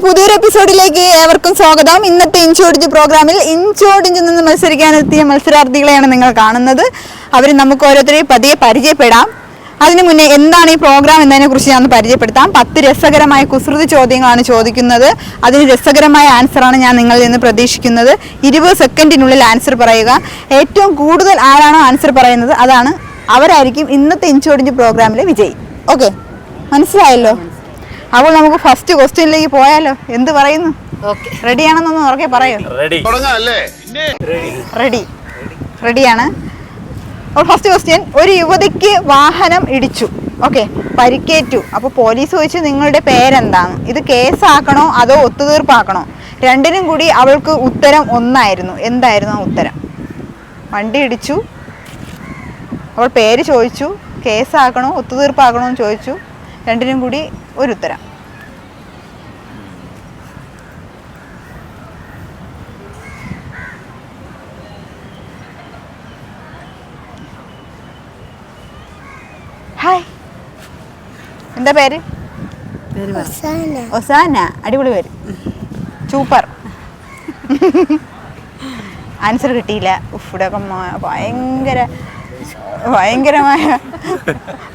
പുതിയൊരു എപ്പിസോഡിലേക്ക് ഏവർക്കും സ്വാഗതം. ഇന്നത്തെ ഇഞ്ചോടിഞ്ച് പ്രോഗ്രാമിൽ ഇഞ്ചോടിഞ്ചിൽ നിന്ന് മത്സരിക്കാനെത്തിയ മത്സരാർത്ഥികളെയാണ് നിങ്ങൾ കാണുന്നത്. അവർ നമുക്ക് ഓരോരുത്തരെയും പതിയെ പരിചയപ്പെടാം. അതിനു മുന്നേ എന്താണ് ഈ പ്രോഗ്രാം എന്നതിനെ കുറിച്ച് ഞാൻ പരിചയപ്പെടുത്താം. 10 രസകരമായ കുസൃതി ചോദ്യങ്ങളാണ് ചോദിക്കുന്നത്. അതിന് രസകരമായ ആൻസറാണ് ഞാൻ നിങ്ങളിൽ നിന്ന് പ്രതീക്ഷിക്കുന്നത്. 20 സെക്കൻഡിനുള്ളിൽ ആൻസർ പറയുക. ഏറ്റവും കൂടുതൽ ആരാണോ ആൻസർ പറയുന്നത് അവരായിരിക്കും ഇന്നത്തെ ഇഞ്ചോടിഞ്ച് പ്രോഗ്രാമിലെ വിജയി. ഓക്കെ, മനസ്സിലായല്ലോ? അപ്പോൾ നമുക്ക് ഫസ്റ്റ് ക്വസ്റ്റ്യനിലേക്ക് പോയാലോ? എന്ത് പറയുന്നു? റെഡിയാണെന്നൊന്ന് ഉറക്കെ പറയോ? റെഡിയാണ്. അപ്പോൾ ഫസ്റ്റ് ക്വസ്റ്റ്യൻ, ഒരു യുവതിക്ക് വാഹനം ഇടിച്ചു, ഓക്കെ, പരിക്കേറ്റു. അപ്പോൾ പോലീസ് ചോദിച്ചു നിങ്ങളുടെ പേരെന്താണ്? ഇത് കേസാക്കണോ അതോ ഒത്തുതീർപ്പാക്കണോ? രണ്ടിനും കൂടി അവൾക്ക് ഉത്തരം ഒന്നായിരുന്നു. എന്തായിരുന്നു ആ ഉത്തരം? വണ്ടി ഇടിച്ചു, അവൾ പേര് ചോദിച്ചു, കേസാക്കണോ ഒത്തുതീർപ്പാക്കണോ എന്ന് ചോദിച്ചു. രണ്ടിനും കൂടി ഒരു ഉത്തരം. ഹായ്, എന്താ പേര്? ഒസാന. അടിപൊളി പേര്, സൂപ്പർ. ആൻസർ കിട്ടിയില്ല. ഇവിടെയൊക്കെ ഭയങ്കരമായ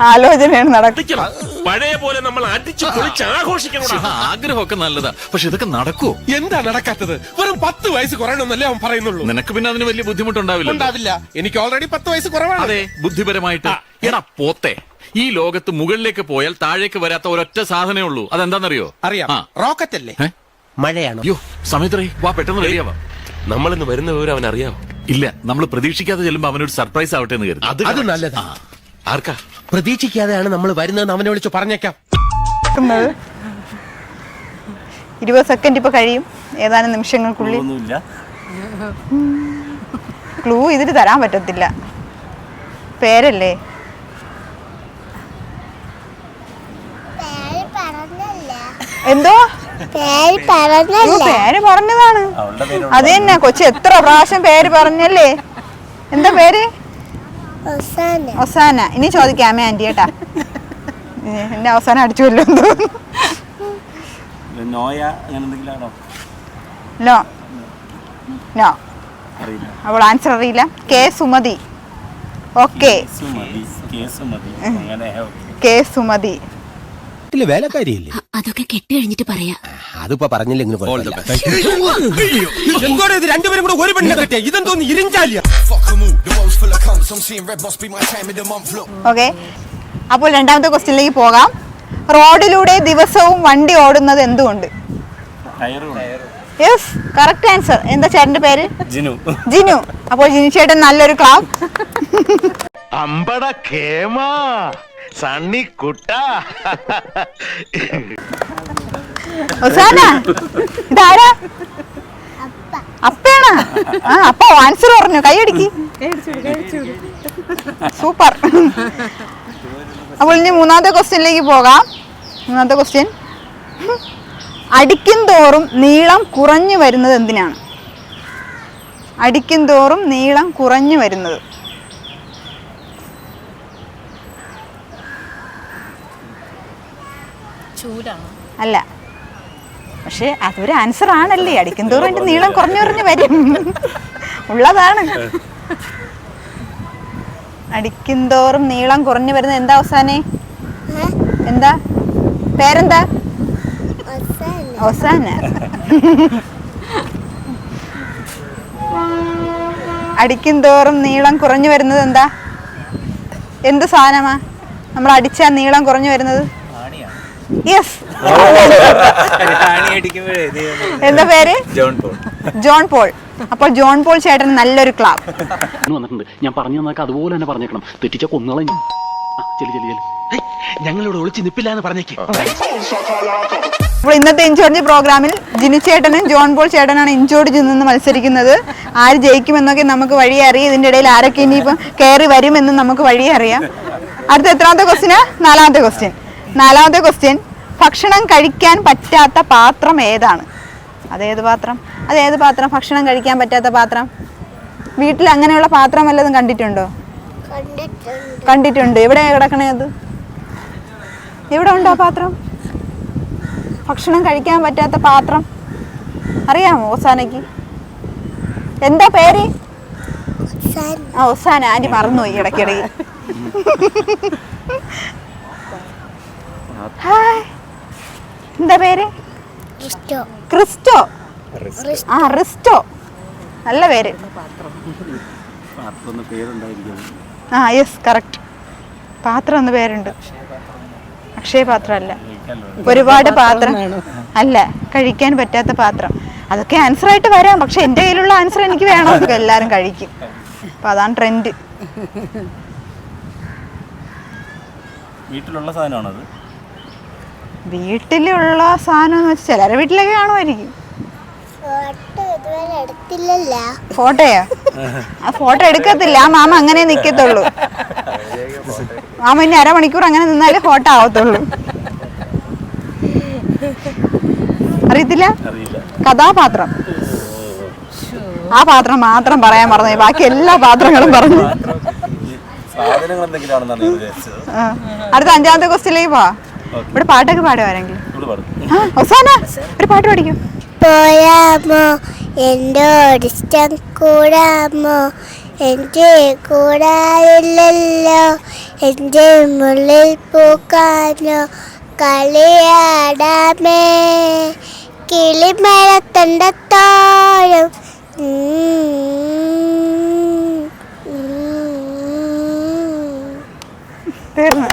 ആലോചനയാണ് നടക്കുന്നത്. പഴയ പോലെ നമ്മൾ അടിച്ചു പൊളിച്ച് ആഘോഷിക്കണം. ആഗ്രഹമൊക്കെ നല്ലതാ, പക്ഷെ ഇതൊക്കെ നടക്കൂ? എന്താ നടക്കാത്തത്? വെറും 10 വയസ്സ് കുറയണമെന്നല്ലേ അവൻ പറയുന്നുള്ളൂ. നിനക്ക് പിന്നെ അതിന് വലിയ ബുദ്ധിമുട്ടുണ്ടാവില്ല. എനിക്ക് ഓൾറെഡി 10 വയസ്സ് കുറവാണ്. അതെ, ബുദ്ധിപരമായിട്ട്. എടാ പോത്തെ, ഈ ലോകത്ത് മുകളിലേക്ക് പോയാൽ താഴേക്ക് വരാത്ത ഒരൊറ്റ സാധനമേ ഉള്ളൂ. അതെന്താണെന്നറിയോ? അറിയാം, റോക്കറ്റ് അല്ലേ? മഴയാണോ? അയ്യോ, സമയത്രേ, വാ പെട്ടെന്ന് റെഡിയാവാ. നമ്മളിന്ന് വരുന്ന വിവരം അവൻ അറിയാമോ? ഇല്ല, നമ്മൾ പ്രതീക്ഷിക്കാതെ ചെല്ലുമ്പോ അവനൊരു സർപ്രൈസ് ആവട്ടെ എന്ന് കരുതി. അത് നല്ലതാ. ആർക്കാ? പ്രതീക്ഷിക്കാതെയാണ് നമ്മൾ വരുന്നതെന്ന് അവനെ വിളിച്ചു പറഞ്ഞേക്കാം. 20 സെക്കൻഡ് ഇപ്പൊ കഴിയും, ഏതാനും നിമിഷങ്ങൾക്കുള്ളിൽ. ക്ലൂ ഇതിന് തരാൻ പറ്റത്തില്ല. പേരല്ലേ? എന്തോ പേര് പറഞ്ഞതാണ്. അത് തന്നെ കൊച്ചു എത്ര പ്രാവശ്യം പേര് പറഞ്ഞല്ലേ. എന്താ പേര്? ഒസാന. ഇനി ചോദിക്കാമേ ആന്റി കേട്ടാ. എന്നെ അവസാനം അടിച്ചുല്ലോ. നോ നോ, അവൾ ആൻസർ അറിയില്ല. K Sumathi. Okay, K Sumathi. വേലക്കാരിയല്ലേ? അതൊക്കെ കെട്ടി കഴിഞ്ഞിട്ട് പറയാ. അതിപ്പോ പറഞ്ഞില്ലെങ്കിൽ രണ്ടുപേരും കൂടെ ഒരു പെണ്ണിനെ കെട്ടിയ ഇതെന്തോന്ന് ഇരിഞ്ചാലിയ. ഓക്കെ, അപ്പോൾ രണ്ടാമത്തെ ക്വസ്റ്റ്യനിലേക്ക് പോകാം. റോഡിലൂടെ ദിവസവും വണ്ടി ഓടുന്നത് എന്തുകൊണ്ട്? Yes, correct answer. എന്താ ചേട്ടന്റെ പേര്? ജിനു. അപ്പോൾ ജിനു ചേട്ടൻ നല്ലൊരു ക്ലാപ്പ്. അമ്പട കേമാ സണ്ണി കുട്ട. ഒസാന, ഇതാരാ? അപ്പയാണ്. അപ്പ ആൻസർ പറഞ്ഞു. കൈയടിക്ക്. സൂപ്പർ. അപ്പോൾ ഇനി മൂന്നാമത്തെ ക്വസ്റ്റ്യനിലേക്ക് പോകാം. മൂന്നാമത്തെ ക്വസ്റ്റ്യൻ, അടിക്കും തോറും നീളം കുറഞ്ഞു വരുന്നത് എന്തിനാണ്? അടിക്കും തോറും നീളം കുറഞ്ഞു വരുന്നത്. അല്ല, പക്ഷെ അതൊരു ആൻസർ ആണല്ലേ. അടിക്കും തോറും അതിന്റെ നീളം കുറഞ്ഞു വരും, ഉള്ളതാണ്. അടിക്കും തോറും നീളം കുറഞ്ഞു വരുന്നത് എന്താ അവസാനെ? എന്താ പേരെന്താ? ഒസാന. അടിക്കും തോറും നീളം കുറഞ്ഞു വരുന്നത് എന്താ? എന്ത് സാധനമാ നമ്മൾ അടിച്ചാൽ നീളം കുറഞ്ഞു വരുന്നത്? യെസ്. എന്താ പേര്? John Paul. അപ്പോൾ ജോൺ പോൾ ചേട്ടൻ നല്ലൊരു ക്ലാപ്പ്. ഞാൻ പറഞ്ഞു തന്നൊക്കെ അതുപോലെ തന്നെ പറഞ്ഞേക്കണം. തെറ്റിച്ച കൊന്നുകളെ. ഞങ്ങളോട് ഒളിച്ച് നിപ്പില്ലാന്ന് പറഞ്ഞേക്ക്. അപ്പോൾ ഇന്നത്തെ ഇഞ്ചോടിഞ്ച് പ്രോഗ്രാമിൽ ജിനു ചേട്ടനും ജോൺ പോൾ ചേട്ടനാണ് ഇഞ്ചോടിഞ്ചിൽ നിന്ന് മത്സരിക്കുന്നത്. ആര് ജയിക്കുമെന്നൊക്കെ നമുക്ക് വഴിയെ അറിയാം. ഇതിന്റെ ഇടയിൽ ആരൊക്കെ ഇനിയിപ്പം കയറി വരുമെന്ന് നമുക്ക് വഴിയെ അറിയാം. അടുത്ത എത്രാമത്തെ ക്വസ്റ്റ്യനാ? നാലാമത്തെ ക്വസ്റ്റ്യൻ, ഭക്ഷണം കഴിക്കാൻ പറ്റാത്ത പാത്രം ഏതാണ്? അതേത് പാത്രം? ഭക്ഷണം കഴിക്കാൻ പറ്റാത്ത പാത്രം. വീട്ടിൽ അങ്ങനെയുള്ള പാത്രം വല്ലതും കണ്ടിട്ടുണ്ടോ? കണ്ടിട്ടുണ്ട്. എവിടെയാ കിടക്കണേ? അത് എവിടെ ഉണ്ടോ പാത്രം? ഭക്ഷണം കഴിക്കാൻ പറ്റാത്ത പാത്രം അറിയാമോ ഒസാനയ്ക്ക്? എന്താ പേര്? ആ ഒസാന. ആന്റി മറന്നുപോയി ഇടയ്ക്കിടയ്ക്ക്. ഹായ്, എന്താ പേര്? ക്രിസ്റ്റോ. ആ റിസ്റ്റോ, നല്ല പേര്. ആ യെസ് കറക്റ്റ്. പാത്രം എന്ന് പേരുണ്ട്. അക്ഷയ പാത്രം അല്ല, ഒരുപാട് പാത്രം അല്ല, കഴിക്കാൻ പറ്റാത്ത പാത്രം. അതൊക്കെ ആൻസർ ആയിട്ട് വരാം, പക്ഷെ എൻ്റെ കയ്യിലുള്ള ആൻസർ എനിക്ക് വേണം. എല്ലാവരും കഴിക്കും, അപ്പൊ അതാണ് ട്രെൻഡ്. വീട്ടിലുള്ള സാധനമാണത്? വീട്ടിലുള്ള സാധനം എന്ന് വെച്ചാൽ ചിലരെ വീട്ടിലൊക്കെ കാണുമായിരിക്കും. ഫോട്ടോയോ? ആ ഫോട്ടോ എടുക്കത്തില്ല, ആ മാമ അങ്ങനെ നിക്കത്തുള്ളൂ. മാമ ഇനി അരമണിക്കൂർ അങ്ങനെ നിന്നാലേ ഫോട്ടോ ആവത്തുള്ളൂ. അറിയത്തില്ല? കഥാപാത്രം. ആ പാത്രം മാത്രം പറയാൻ പറഞ്ഞു, ബാക്കി എല്ലാ പാത്രങ്ങളും പറഞ്ഞു. അടുത്ത 5ാമത്തെ ക്വസ്റ്റ്യനിലേക്ക് പോവാ. ഇവിടെ പാട്ടൊക്കെ പാടുവാരെങ്കിലും? അവസാന ഒരു പാട്ട് പഠിക്കും. പോരാമോ എന്നോട് ഇഷ്ടം കൂടാമോ, എൻ്റെ കൂടാറില്ലല്ലോ, എൻ്റെ മുള്ളിൽ പൂക്കാനോ കളിയാടാമേ, കിളിമരത്തണ്ടത്തോളം. തീർന്നു.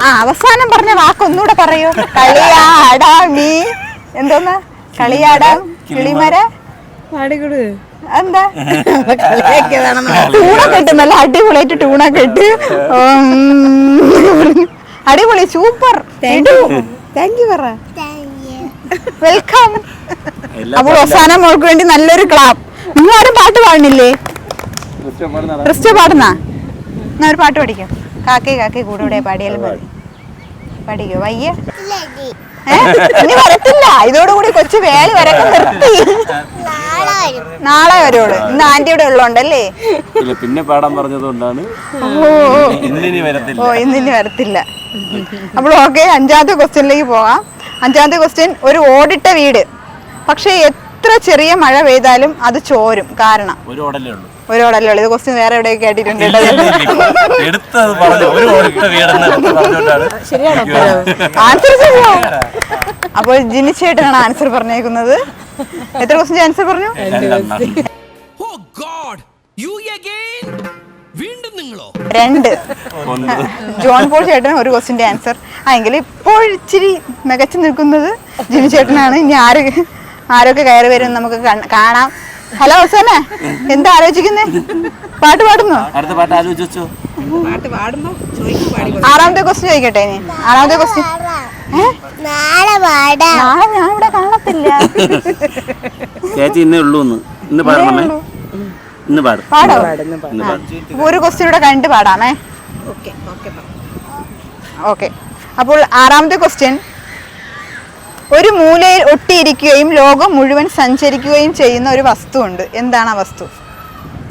ആ അവസാനം പറഞ്ഞ വാക്കൊന്നുകൂടെ പറയൂ. കളിയാടാമീ. എന്തോന്ന്? കളിയാടാം കിളിമര എന്താ? ടൂണൊക്കെ ഇട്ട് നല്ല അടിപൊളിയായിട്ട് ടൂണൊക്കെ ഇട്ട് അടിപൊളി, സൂപ്പർ. താങ്ക് യു പറ. വെൽക്കം. അപ്പോൾ അവസാനം മോൾക്ക് വേണ്ടി നല്ലൊരു ക്ലാപ്പ്. നിങ്ങൾ ആരും പാട്ട് പാടുന്നില്ലേ? ക്രിസ്റ്റോ പാടുന്നാ? എന്നാ ഒരു പാട്ട് പഠിക്കും. കാക്കേ കാക്കേ കൂടെ ഇവിടെ പാടിയാലും മതി. പഠിക്കോ? വയ്യ ഇനി വരത്തില്ല. ഇതോടുകൂടി കൊച്ചു വേളി വരക്കം നിർത്തി. നാളെ വരുള്ളൂ. ഇന്ന് ആന്റിയുടെ ഉള്ളോണ്ടല്ലേ? പിന്നെ പാടാൻ പറഞ്ഞതുകൊണ്ടാണ്. ഓ ഇന്നിനി വരത്തില്ല. അപ്പോൾ ഓക്കെ, 5ാമത്തെ ക്വസ്റ്റ്യനിലേക്ക് പോകാം. 5ാമത്തെ ക്വസ്റ്റ്യൻ. ഒരു ഓടിട്ട വീട്, പക്ഷെ എത്ര ചെറിയ മഴ പെയ്താലും അത് ചോരും. കാരണം? ഒരു ഓടല്ലേ ഉള്ളൂ. ഇത് ക്വസ്റ്റ്യൻ വേറെ എവിടെയൊക്കെ കേട്ടിട്ടുണ്ട്. ആൻസർ ശരിയോ? അപ്പോൾ ജിനിച്ചേട്ടനാണ് ആൻസർ പറഞ്ഞേക്കുന്നത്. എത്ര ക്വസ്റ്റ്യൻ ആൻസർ പറഞ്ഞു? 2. ജോൺ പോൾ ചേട്ടൻ ഒരു ക്വസ്റ്റ്യന്റെ ആൻസർ. എങ്കിലും ഇപ്പോൾ ഇച്ചിരി മികച്ചു നിൽക്കുന്നത് ജിനി ചേട്ടനാണ്. ഇനി ആരൊക്കെ കയറി വരും നമുക്ക് കാണാം. ഹലോ ഹസന, എന്താ ആലോചിക്കുന്നേ? പാട്ട് പാടുന്നോ? അടുത്ത പാട്ട് ആലോചിച്ചോ? 6ാമത്തെ ക്വസ്റ്റ്യൻ ചോദിക്കട്ടെ. ഇനി 6ാമത്തെ ക്വസ്റ്റ്യൻ. നാളെ ഞാൻ ഇവിടെ കാണത്തില്ല. ചേച്ചി ഇന്നേ ഉള്ളൂ. ഇന്ന് പാടണമേ. ഇന്ന് പാടോ? ഒരു ക്വസ്റ്റ്യൻ ഇവിടെ കണ്ടിട്ട് പാടാമേ. ഓക്കെ. അപ്പോൾ 6ാമത്തെ ക്വസ്റ്റ്യൻ. ഒരു മൂലയിൽ ഒട്ടിയിരിക്കുകയും ലോകം മുഴുവൻ സഞ്ചരിക്കുകയും ചെയ്യുന്ന ഒരു വസ്തു ഉണ്ട്. എന്താണ് ആ വസ്തു?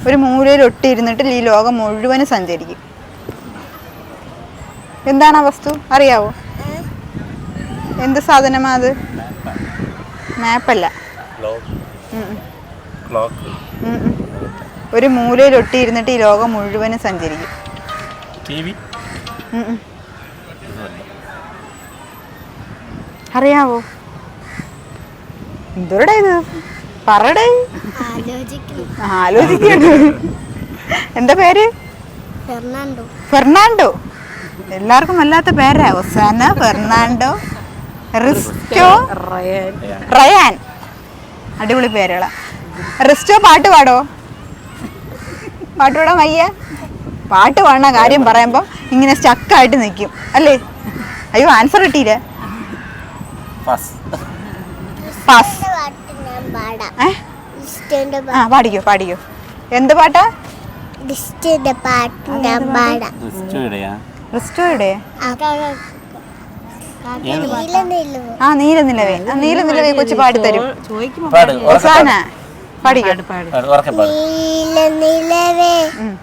ഒരു മൂലയിൽ ഒട്ടിയിരുന്നിട്ട് ഈ ലോകം മുഴുവനും സഞ്ചരിക്കും. എന്താണ് ആ വസ്തു? അറിയാവോ? എന്ത് സാധനമാ അത്? മാപ്പല്ല. ഒരു മൂലയിൽ ഒട്ടിയിരുന്നിട്ട് ഈ ലോകം മുഴുവനും സഞ്ചരിക്കും. അറിയാവോ? എന്തോടെ ഇത് പറടേ. ആലോചിക്കുന്നു. എന്താ പേര്? ഫെർണാണ്ടോ. എല്ലാവർക്കും വല്ലാത്ത പേരാ. ഒസാന, ഫെർണാണ്ടോ, റിസ്റ്റോ, റയാൻ. അടിപൊളി പേരുകളാ. റിസ്റ്റോ പാട്ട് പാടോ? പാട്ട് പാടാൻ വയ്യ? പാട്ട് പാടുന്ന കാര്യം പറയുമ്പോൾ ഇങ്ങനെ സ്റ്റക്കായിട്ട് നിൽക്കും അല്ലേ? അയ്യോ ആൻസർ കിട്ടിയില്ല. പാടിക്കോ. എന്ത് പാട്ടാ? നീലനിലവേ. നീലനിലവേ കൊച്ചു പാടിത്തരും.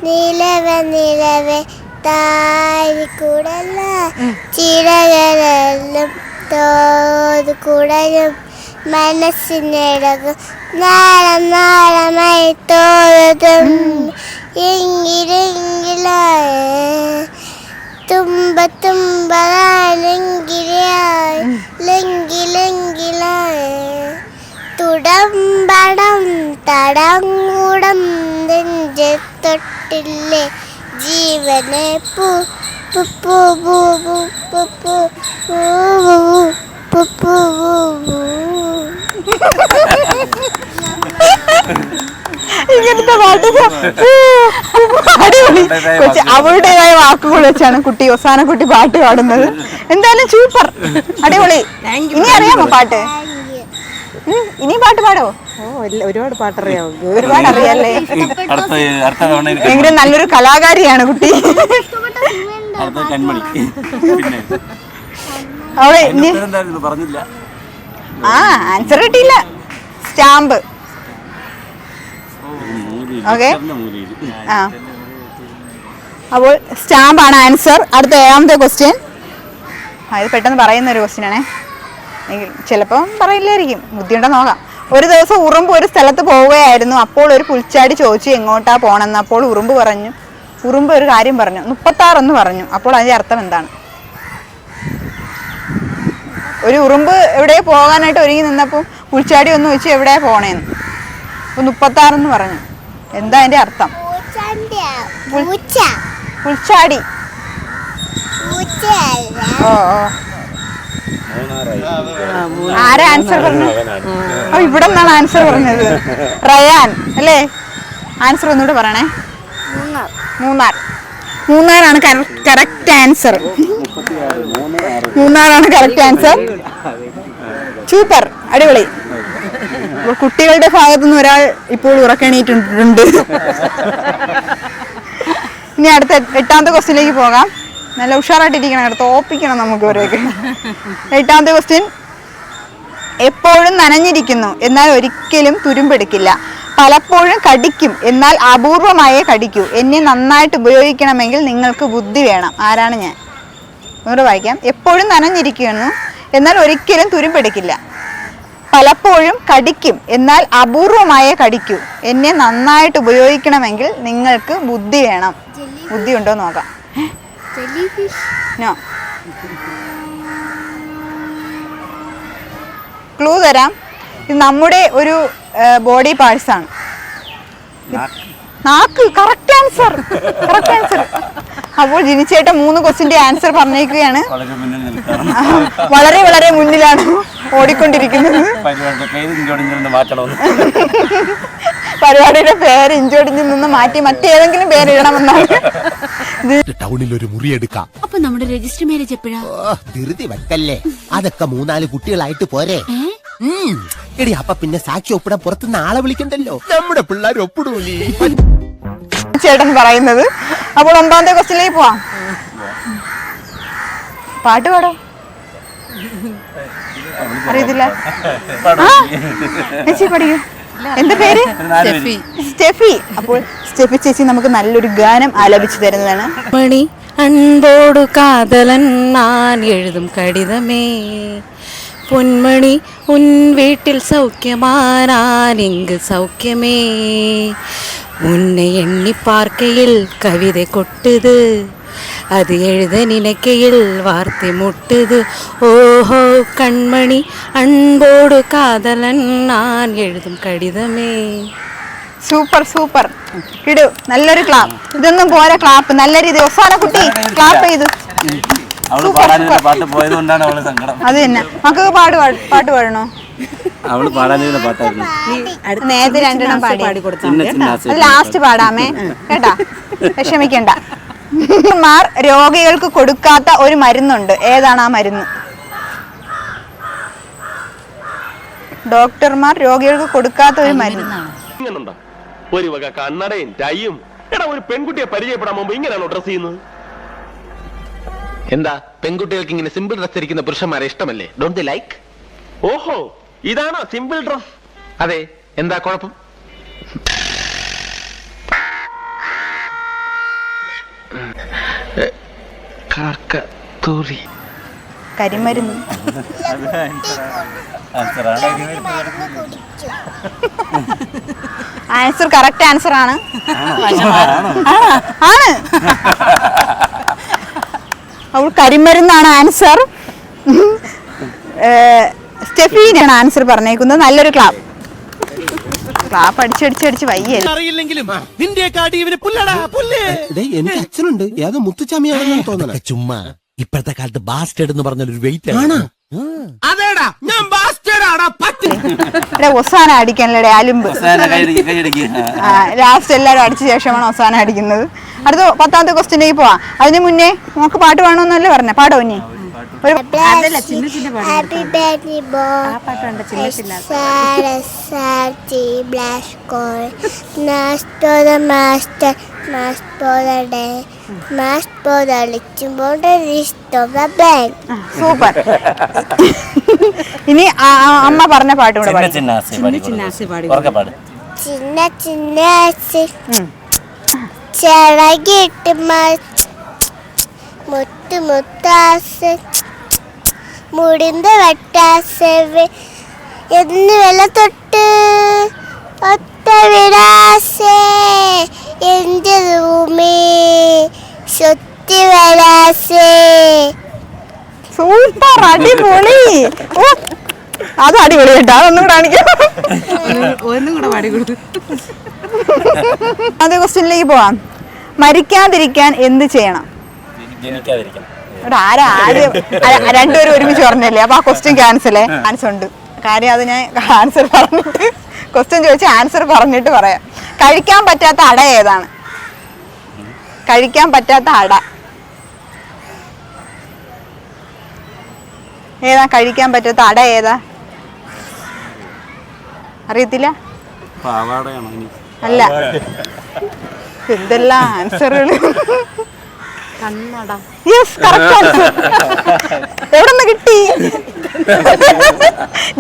നീലവേ താരിക്കൂടല്ല ചിരകരെല്ലാം തോത് കുടയും മനസ്സിനടകം നാളം നാളമായി തോതും എങ്കിലെങ്കിലായ തുമ്പ തുമ്പലെങ്കിലായ ലെങ്കിലെങ്കിലായ തുടമ്പടം തടങ്ങൂടം നെഞ്ചെ തൊട്ടില്ലേ ജീവനെ പൂ പൂ പൂ പൂ പൂ പൂ പൂ പൂ പൂ. ഇങ്ങനത്തെ പാട്ട് അടിപൊളി. കൊച്ചി അവളുടേതായ വാക്കുകൾ വെച്ചാണ് കുട്ടി ഒസാനക്കുട്ടി പാട്ട് പാടുന്നത്. എന്തായാലും സൂപ്പർ, അടിപൊളി. ഇനി അറിയാമോ പാട്ട്? ഇനി പാട്ട് പാടോ? ഒരുപാട് പാട്ടറിയാവും. ഒരുപാട് അറിയാല്ലേ? അടുത്ത തവണ എങ്കിലും നല്ലൊരു കലാകാരിയാണ് കുട്ടി. കൺമണി. പിന്നെ അവളെ എന്തായിരുന്നു പറഞ്ഞില്ല. ആൻസർ കിട്ടിയില്ല. സ്റ്റാമ്പ്. ഓക്കെ, അപ്പോൾ സ്റ്റാമ്പാണ് ആൻസർ. അടുത്ത 7ാമത്തെ ക്വസ്റ്റ്യൻ. ഇത് പെട്ടെന്ന് പറയുന്ന ഒരു ക്വസ്റ്റ്യൻ ആണേ, ചിലപ്പം പറയില്ലായിരിക്കും, ബുദ്ധിയുണ്ടോ നോക്കാം. ഒരു ദിവസം ഉറുമ്പ് ഒരു സ്ഥലത്ത് പോവുകയായിരുന്നു. അപ്പോൾ ഒരു പുൽച്ചാടി ചോദിച്ചു എങ്ങോട്ടാ പോണെന്ന്. അപ്പോൾ ഉറുമ്പ് ഒരു കാര്യം പറഞ്ഞു, 36 എന്ന് പറഞ്ഞു. അപ്പോൾ അതിന്റെ അർത്ഥം എന്താണ്? ഒരു ഉറുമ്പ് എവിടെ പോകാനായിട്ട് ഒരുങ്ങി നിന്നപ്പോൾ പുൽച്ചാടി ഒന്ന് വെച്ച് എവിടെയാ പോണേന്ന്. അപ്പോൾ 36 എന്ന് പറഞ്ഞു. എന്താ അതിന്റെ അർത്ഥം? പുൽച്ചാടി. ഓ ആരാ ആൻസർ പറഞ്ഞു? ഇവിടെ നിന്നാണ് ആൻസർ പറഞ്ഞത്. റയാൻ അല്ലേ? ആൻസർ ഒന്നുകൂടെ പറയണേ. മൂന്നാറാണ് കറക്റ്റ് ആൻസർ. മൂന്നാറാണ് കറക്റ്റ് ആൻസർ. സൂപ്പർ, അടിപൊളി. കുട്ടികളുടെ ഭാഗത്തുനിന്ന് ഒരാൾ ഇപ്പോൾ ഉറക്കണീറ്റിട്ടുണ്ട്. ഇനി അടുത്ത 8ാമത്തെ ക്വസ്റ്റ്യനിലേക്ക് പോകാം. നല്ല ഉഷാറായിട്ടിരിക്കണം, അടുത്ത് ഓപ്പിക്കണം നമുക്ക് ഇവരെയൊക്കെ. 8ാമത്തെ ക്വസ്റ്റ്യൻ. എപ്പോഴും നനഞ്ഞിരിക്കുന്നു എന്നാൽ ഒരിക്കലും തുരുമ്പെടുക്കില്ല. പലപ്പോഴും കടിക്കും എന്നാൽ അപൂർവമായേ കടിക്കൂ. എന്നെ നന്നായിട്ട് ഉപയോഗിക്കണമെങ്കിൽ നിങ്ങൾക്ക് ബുദ്ധി വേണം. ആരാണ് ഞാൻ? ഒന്നുകൂടെ വായിക്കാം. എപ്പോഴും നനഞ്ഞിരിക്കുന്നു എന്നാൽ ഒരിക്കലും തുരുമ്പെടുക്കില്ല. പലപ്പോഴും കടിക്കും എന്നാൽ അപൂർവമായേ കടിക്കൂ. എന്നെ നന്നായിട്ട് ഉപയോഗിക്കണമെങ്കിൽ നിങ്ങൾക്ക് ബുദ്ധി വേണം. ബുദ്ധി ഉണ്ടോ നോക്കാം. ക്ലൂ തരാം. ഇത് നമ്മുടെ ഒരു ബോഡി പാർട്സ് ആണ്. നാക്ക്. Correct answer. അപ്പോൾ ജിനിച്ചേട്ടൻ 3 ക്വസ്റ്റിന്റെ ആൻസർ പറഞ്ഞേക്കുകയാണ്. വളരെ വളരെ മുന്നിലാണ് ഓടിക്കൊണ്ടിരിക്കുന്നത്. പരിപാടിയുടെ പേര് ഇഞ്ചോടിഞ്ചിൽ നിന്ന് മാറ്റി മറ്റേതെങ്കിലും പേര് ഇടണമെന്നാണ്. ടൗണിൽ ഒരു മുറി എടുക്കാം. അപ്പൊ നമ്മുടെ രജിസ്റ്റർ മാരേജ് എപ്പോഴാ? ധൃതി വെക്കല്ലേ, അതൊക്കെ 3-4 കുട്ടികളായിട്ട് പോരെ. എടി അപ്പൊ പിന്നെ സാക്ഷി ഒപ്പിടാൻ പുറത്തുനിന്ന് ആളെ വിളിക്കണ്ടല്ലോ, നമ്മുടെ പിള്ളേർ ഒപ്പിടൂലേ. ചേട്ടൻ പറയുന്നത്. അപ്പോൾ 9ാമത്തെ ക്വസ്റ്റ്യനിലേക്ക് പോവാം. പാട്ട് പാടോ? അറിയത്തില്ല. ചേച്ചി പഠിക്കൂ. എന്താ പേര്? സ്റ്റെഫി. അപ്പോൾ സ്റ്റെഫി ചേച്ചി നമുക്ക് നല്ലൊരു ഗാനം ആലപിച്ചു തരുന്നതാണ്. മണി അൻപോടു കാതലൻ ഞാൻ എഴുതും കടിതമേ, പൊന്മണി ഉൻ വീട്ടിൽ സൗഖ്യമാനാൻ ഇങ്ങ് സൗഖ്യമേ, உன்னை எண்ணி பார்க்கையில் கவிதை கொட்டுது, அது எழுத நினைக்கையில் வார்த்தை முட்டுது, ஓஹோ கண்மணி அன்போடு காதலன் நான் எழுதுം കടിതമേ. Super super കിടു. നല്ലൊരു ക്ലാപ്പ്. ഇതൊന്നും പോരാ ക്ലാപ്പ്, നല്ല രീതി. ഒസാന കുട്ടി ക്ലാപ്പ് ചെയ്തു. അത് തന്നെ. മക്കൾക്ക് പാട്ട് പാടണോ? അവള് പാടാനിരുന്ന പാട്ടായിരുന്നു. നേരത്തെ 2 എണ്ണം പാടി. അത് ലാസ്റ്റ് പാടാമേ കേട്ടാ, വിഷമിക്കണ്ട. ഡോക്ടർമാർ രോഗികൾക്ക് കൊടുക്കാത്ത ഒരു മരുന്നുണ്ട്. ഏതാണ് ആ മരുന്ന്? ഡോക്ടർമാർ രോഗികൾക്ക് കൊടുക്കാത്ത ഒരു മരുന്ന്. ഒരു വക കണ്ണടയും ടൈയും. എടാ, ഒരു പെൺകുട്ടിയെ പരിചയപ്പെടാൻ മുമ്പ് ഇങ്ങനെയാണോ ഡ്രസ് ചെയ്യുന്നത്? എന്താ, പെൺകുട്ടികൾക്ക് ഇങ്ങനെ സിമ്പിൾ ഡ്രസ് ധരിക്കുന്ന പുരുഷന്മാരെ ഇഷ്ടമല്ലേ? Don't they like? ഓഹോ, ഇതാണോ സിമ്പിൾ ഡ്രസ്? അതെ, എന്താ കുഴപ്പം? കരിമരുന്ന്. ആൻസർ കറക്റ്റ് ആൻസർ ആണ്. ആണ്. അവൾ കരിമരുന്നാണ് ആൻസർ. സ്റ്റെഫീനാണ് ആൻസർ പറഞ്ഞേക്കുന്നത്. നല്ലൊരു ക്ലാപ്പ്. ക്ലാപ്പ് അടിച്ചടിച്ചടിച്ച് വയ്യ. അറിയില്ലെങ്കിലും നിന്റെ കാടി ഇവന് പുല്ലടാ പുല്ല്. എനിക്ക് അച്ഛനുണ്ട്, ഏതോ മുത്തുച്ചാമിയാണെന്ന് തോന്നണ. ചുമ്മാ ഇപ്പോഴത്തെ കാലത്ത് ബാസ്റ്റേഡ് എന്ന് പറഞ്ഞൊരു വെയിറ്റ് ആണ്. അതേടാ ഞാൻ ബാസ്റ്റേഡാടാ. ഒസാന അടിക്കാനല്ലേ അലുമ്പ്. ലാസ്റ്റ് എല്ലാരും അടിച്ച ശേഷമാണ് ഒസാന അടിക്കുന്നത്. അടുത്ത 10ാമത്തെ ക്വസ്റ്റ്യനിലേക്ക് പോവാം. അതിന് മുന്നേ നമുക്ക് പാട്ട് വേണമെന്നല്ലേ പറഞ്ഞ? പാടോ ഇനി? Happy birthday, boy. Black corn. Mask for the master, mask for the day, mask for the little border list of the bank. Super. ഇനി അമ്മ പറഞ്ഞ പാട്ട് കൂടെ പാടി. ചിന്ന ചിന്ന ചിറകിട്ട് മുത്ത് മുത്താസ് മുടിന്ത വെട്ടാസവേ എന്ന് വെള്ള തൊട്ട് ഒത്ത വിടാസേ എൻ്റെ റൂമേ സ്വത്തി വരാസേ. സൂപ്പർ, അടിപൊളി. ഓ, അത് അടിപൊളി കേട്ടോ. അതൊന്നും കാണിക്കാം. ഒന്നും കൂടെ പാടി കൊടുത്തു. ആദ്യ ക്വസ്റ്റ്യനിലേക്ക് പോവാം. മരിക്കാതിരിക്കാൻ എന്ത് ചെയ്യണം? ആരാ ആദ്യം? രണ്ടുപേരും ഒരുമിച്ച് പറഞ്ഞല്ലേ, അപ്പൊ ആ ക്വസ്റ്റ്യൻ ക്യാൻസലേ. ആൻസർ ഉണ്ട്. കാര്യം അത് ഞാൻ ആൻസർ പറഞ്ഞിട്ട് ക്വസ്റ്റ്യൻ ചോദിച്ചാൽ ആൻസർ പറഞ്ഞിട്ട് പറയാം. കഴിക്കാൻ പറ്റാത്ത അട ഏതാണ്? കഴിക്കാൻ പറ്റാത്ത അട ഏതാ? കഴിക്കാൻ പറ്റാത്ത അട ഏതാ? അറിയത്തില്ല? അല്ല, എന്തെല്ലാം ആൻസറുകൾ. Yes, correct answer. എവിടെ നിന്ന് കിട്ടി?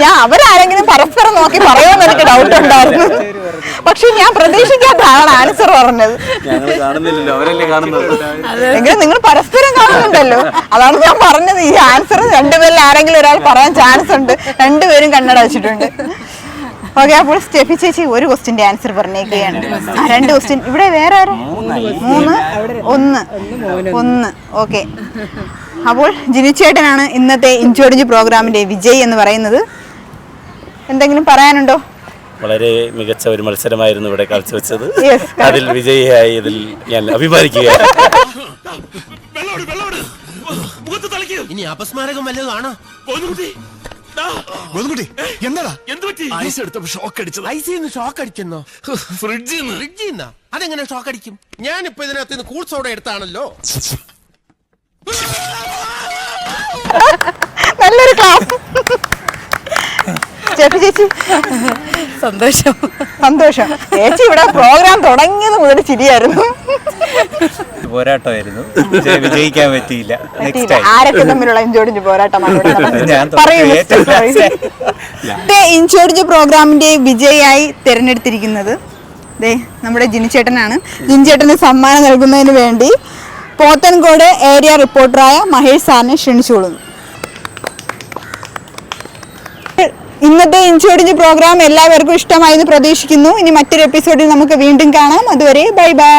ഞാൻ അവരാരെങ്കിലും പരസ്പരം നോക്കി പറയുമെന്ന് എനിക്ക് ഡൗട്ട് ഉണ്ടായിരുന്നു. പക്ഷെ ഞാൻ പ്രതീക്ഷിക്കാത്തതാണ് ആൻസർ പറഞ്ഞത്. എങ്കിലും നിങ്ങൾ പരസ്പരം കാണുന്നുണ്ടല്ലോ, അതാണ് ഞാൻ പറഞ്ഞത്. ഈ ആൻസർ രണ്ടുപേരിൽ ആരെങ്കിലും ഒരാൾ പറയാൻ ചാൻസ് ഉണ്ട്. രണ്ടുപേരും കണ്ണട വെച്ചിട്ടുണ്ട്. ഓക്കെ, അപ്പോൾ സ്റ്റെഫി ചേച്ചി ഒരു ക്വസ്റ്റ്യന്റെ ആൻസർ പറഞ്ഞേക്കുകയാണ്. 2 ക്വസ്റ്റ്യൻ. ഇവിടെ വേറെ 3, 1. ഓക്കെ, അപ്പോൾ ജിനിച്ചേട്ടനാണ് ഇന്നത്തെ ഇഞ്ചോടിഞ്ച് പ്രോഗ്രാമിന്റെ വിജയ് എന്ന് പറയുന്നത്. എന്തെങ്കിലും പറയാനുണ്ടോ? വളരെ മികച്ച ഒരു മത്സരമായിരുന്നു ഇവിടെ കാഴ്ചവെച്ചത്. അതിൽ വിജയിയായതിൽ ഞാൻ അഭിമാനിക്കുകയാണ്. ഇനി അപസ്മാരകം വല്ലതാണോ? ഷോക്ക് അടിച്ചെന്നോ? ഫ്രിഡ്ജിന്ന്? അതെങ്ങനെ ഷോക്ക് അടിക്കും? ഞാനിപ്പോ ഇതിനകത്ത് നിന്ന് കൂൾ സോഡ എടുത്താണല്ലോ. നല്ലൊരു ക്ലാസ്. ചേച്ചി സന്തോഷം. സന്തോഷം. ചേച്ചി ഇവിടെ പ്രോഗ്രാം തുടങ്ങിയത് മുതൽ ചിരിയായിരുന്നു. പോരാട്ടമായിരുന്നു, വിജയിക്കാൻ പറ്റിയില്ല. ആരൊക്കെ തമ്മിലുള്ള ഇഞ്ചോടിഞ്ച് പോരാട്ടമാണ് ഇഞ്ചോടിഞ്ച് പ്രോഗ്രാമിന്റെ വിജയിയായി തിരഞ്ഞെടുത്തിരിക്കുന്നത് നമ്മുടെ ജിനിച്ചേട്ടനാണ്. ജിനിച്ചേട്ടന് സമ്മാനം നൽകുന്നതിന് വേണ്ടി പോത്തൻകോട് ഏരിയ റിപ്പോർട്ടറായ മഹേഷ് സാറിനെ ക്ഷണിച്ചുകൊള്ളുന്നു. ഇന്നത്തെ ഇഞ്ചോടിഞ്ച് പ്രോഗ്രാം എല്ലാവർക്കും ഇഷ്ടമായെന്ന് പ്രതീക്ഷിക്കുന്നു. ഇനി മറ്റൊരു എപ്പിസോഡിൽ നമുക്ക് വീണ്ടും കാണാം. അതുവരെ ബൈ ബൈ.